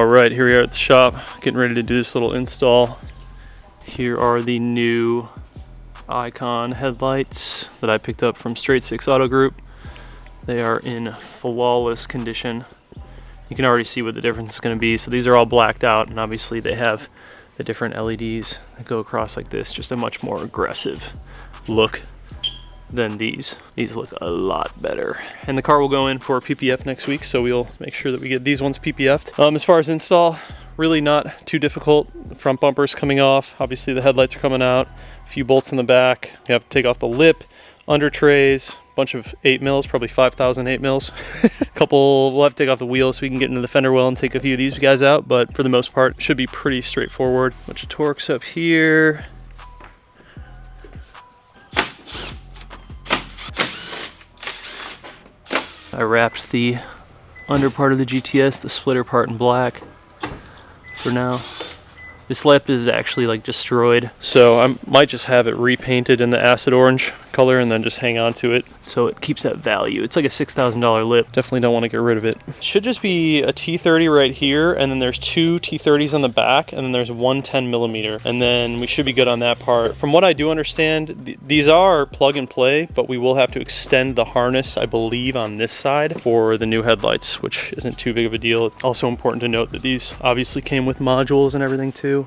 All right, here we are at the shop, getting ready to do this little install. Here are the new Icon headlights that I picked up from Straight Six Auto Group. They are in flawless condition. You can already see what the difference is going to be. So these are all blacked out, and obviously they have the different LEDs that go across like this, just a much more aggressive look than these. These look a lot better. And the car will go in for PPF next week, so we'll make sure that we get these ones PPF'd. As far as install, really not too difficult. The front bumper's coming off. Obviously the headlights are coming out. A few bolts in the back. You have to take off the lip, under trays, a bunch of 8 mils, probably 5,000 8 mils. We'll have to take off the wheels so we can get into the fender well and take a few of these guys out, but for the most part, it should be pretty straightforward. Bunch of Torx up here. I wrapped the under part of the GTS, the splitter part, in black for now. This lip is actually like destroyed, so I might just have it repainted in the acid orange color and then just hang on to it so it keeps that value. It's like a $6,000 lip. Definitely don't want to get rid of it. Should just be a T30 right here, and then there's two T30s on the back, and then there's one 10 millimeter, and then we should be good on that part. From what I do understand, these are plug and play, but we will have to extend the harness, I believe, on this side for the new headlights, which isn't too big of a deal. It's also important to note that these obviously came with modules and everything too.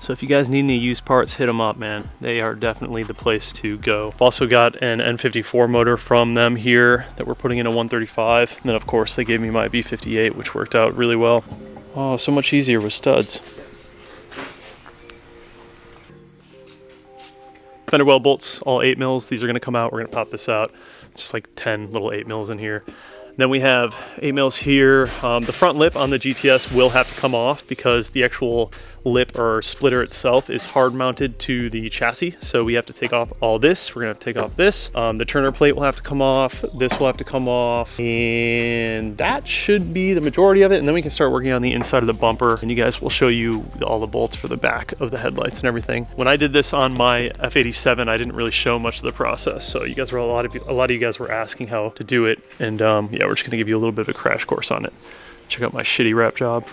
So if you guys need any used parts, hit them up, man. They are definitely the place to go. Also got an N54 motor from them here that we're putting in a 135. And then of course they gave me my B58, which worked out really well. Oh, so much easier with studs. Fender well bolts, all 8 mils. These are gonna come out. We're gonna pop this out. It's just like 10 little 8 mils in here. Then we have 8 mils here. The front lip on the GTS will have to come off because the actual lip or splitter itself is hard mounted to the chassis. So we have to take off all this. We're gonna have to take off this. The Turner plate will have to come off. This will have to come off. And that should be the majority of it. And then we can start working on the inside of the bumper. And you guys will show you all the bolts for the back of the headlights and everything. When I did this on my F87, I didn't really show much of the process. So you guys were a lot of you guys were asking how to do it. And yeah, we're just gonna give you a little bit of a crash course on it. Check out my shitty wrap job.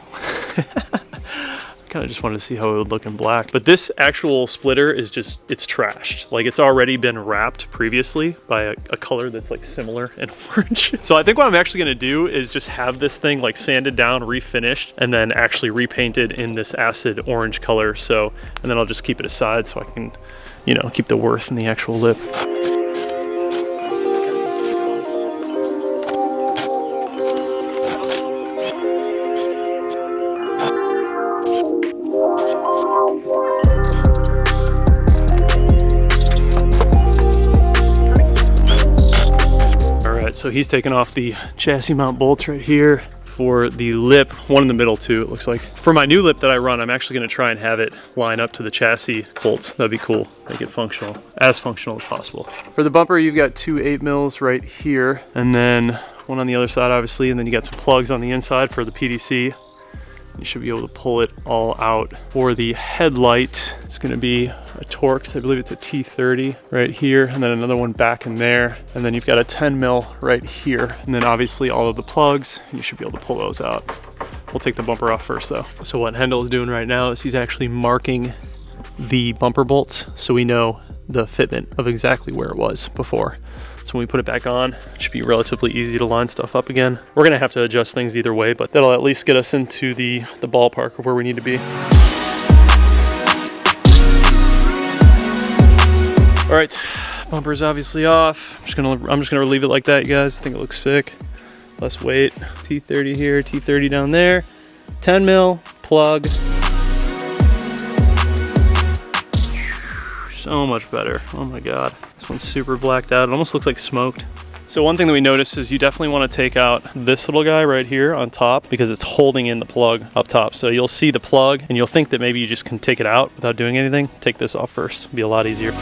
Kind of just wanted to see how it would look in black. But this actual splitter is just, it's trashed. Like, it's already been wrapped previously by a color that's like similar in orange. So I think what I'm actually gonna do is just have this thing like sanded down, refinished, and then actually repainted in this acid orange color. So, and then I'll just keep it aside so I can, you know, keep the worth in the actual lip. So he's taking off the chassis mount bolts right here for the lip, one in the middle too, it looks like. For my new lip that I run, I'm actually gonna try and have it line up to the chassis bolts. That'd be cool, make it functional, as functional as possible. For the bumper, you've got two 8 mils right here, and then one on the other side, obviously, and then you got some plugs on the inside for the PDC. You should be able to pull it all out. For the headlight, it's gonna be a Torx, I believe it's a T30 right here, and then another one back in there. And then you've got a 10 mil right here. And then obviously all of the plugs, and you should be able to pull those out. We'll take the bumper off first though. So what Hendel is doing right now is he's actually marking the bumper bolts so we know the fitment of exactly where it was before. So when we put it back on, it should be relatively easy to line stuff up again. We're gonna have to adjust things either way, but that'll at least get us into the ballpark of where we need to be. All right, bumper's obviously off. I'm just gonna leave it like that, you guys. I think it looks sick. Less weight. T30 here, T30 down there. 10 mil, plug. So much better, oh my God. This one's super blacked out. It almost looks like smoked. So one thing that we noticed is you definitely want to take out this little guy right here on top because it's holding in the plug up top. So you'll see the plug and you'll think that maybe you just can take it out without doing anything. Take this off first, it'll be a lot easier.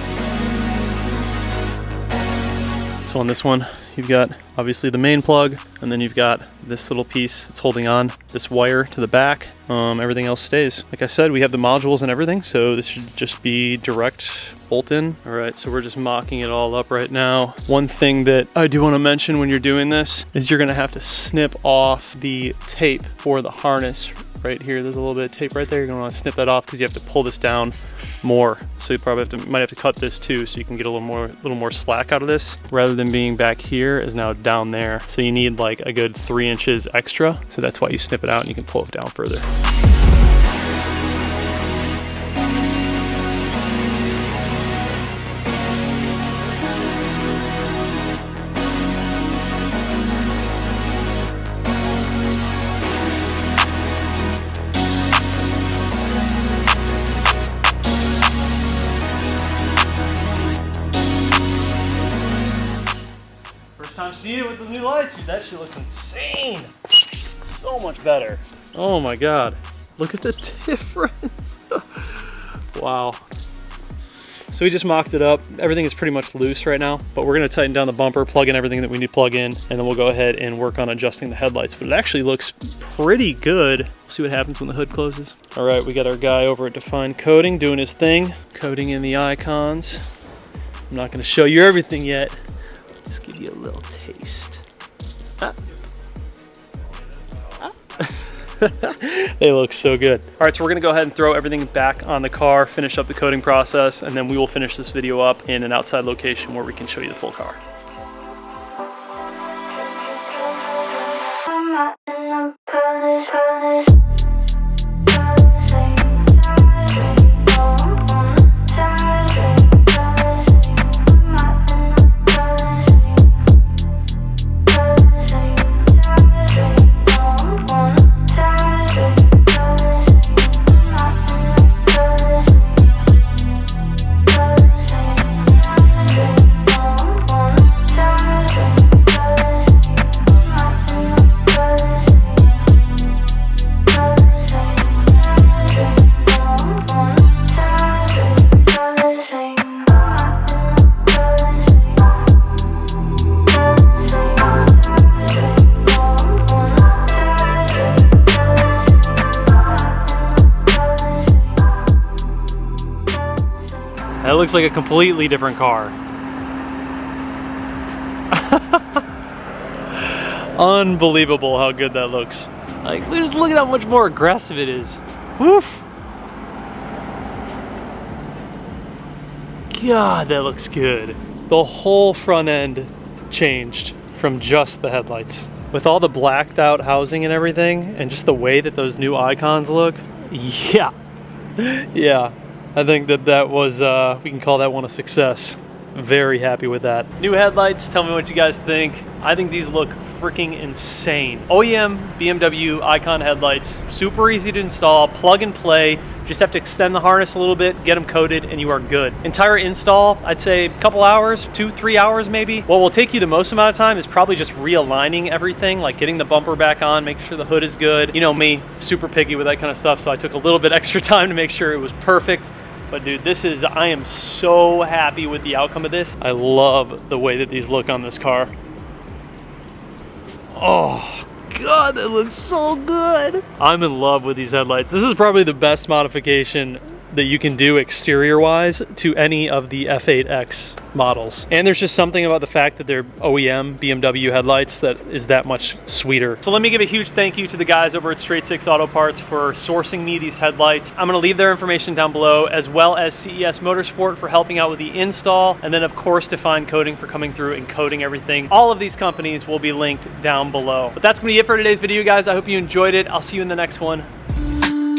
So on this one, you've got obviously the main plug, and then you've got this little piece that's holding on this wire to the back. Everything else stays. Like I said, we have the modules and everything, so this should just be direct bolt in. All right, so we're just mocking it all up right now. One thing that I do want to mention when you're doing this is you're gonna have to snip off the tape for the harness right here. There's a little bit of tape right there. You're gonna want to snip that off because you have to pull this down more. So you probably might have to cut this too, so you can get a little more slack out of this. Rather than being back here, is now down there. So you need like a good 3 inches extra. So that's why you snip it out and you can pull it down further. Time seeing it with the new lights, dude. That shit looks insane. So much better. Oh my god, look at the difference. Wow. So we just mocked it up. Everything is pretty much loose right now, but we're gonna tighten down the bumper, plug in everything that we need to plug in, and then we'll go ahead and work on adjusting the headlights. But it actually looks pretty good. We'll see what happens when the hood closes. All right, we got our guy over at Define Coding doing his thing, coding in the icons. I'm not gonna show you everything yet. Just give you a little taste. Ah. Ah. They look so good. All right, so we're gonna go ahead and throw everything back on the car, finish up the coating process, and then we will finish this video up in an outside location where we can show you the full car. That looks like a completely different car. Unbelievable how good that looks. Like, just look at how much more aggressive it is. Woof. God, that looks good. The whole front end changed from just the headlights. With all the blacked out housing and everything, and just the way that those new icons look, yeah. Yeah. I think that was, we can call that one a success. Very happy with that. New headlights, tell me what you guys think. I think these look freaking insane. OEM BMW Icon headlights, super easy to install, plug and play. Just have to extend the harness a little bit, get them coated, and you are good. Entire install, I'd say a couple hours, 2-3 hours maybe. What will take you the most amount of time is probably just realigning everything, like getting the bumper back on, making sure the hood is good. You know me, super picky with that kind of stuff, so I took a little bit extra time to make sure it was perfect. But dude, I am so happy with the outcome of this. I love the way that these look on this car. Oh God, that looks so good. I'm in love with these headlights. This is probably the best modification that you can do exterior wise to any of the F8X models. And there's just something about the fact that they're OEM BMW headlights that is that much sweeter. So let me give a huge thank you to the guys over at Straight Six Auto Parts for sourcing me these headlights. I'm gonna leave their information down below, as well as CES Motorsport for helping out with the install, and then of course Define Coding for coming through and coding everything. All of these companies will be linked down below. But that's gonna be it for today's video, guys. I hope you enjoyed it. I'll see you in the next one.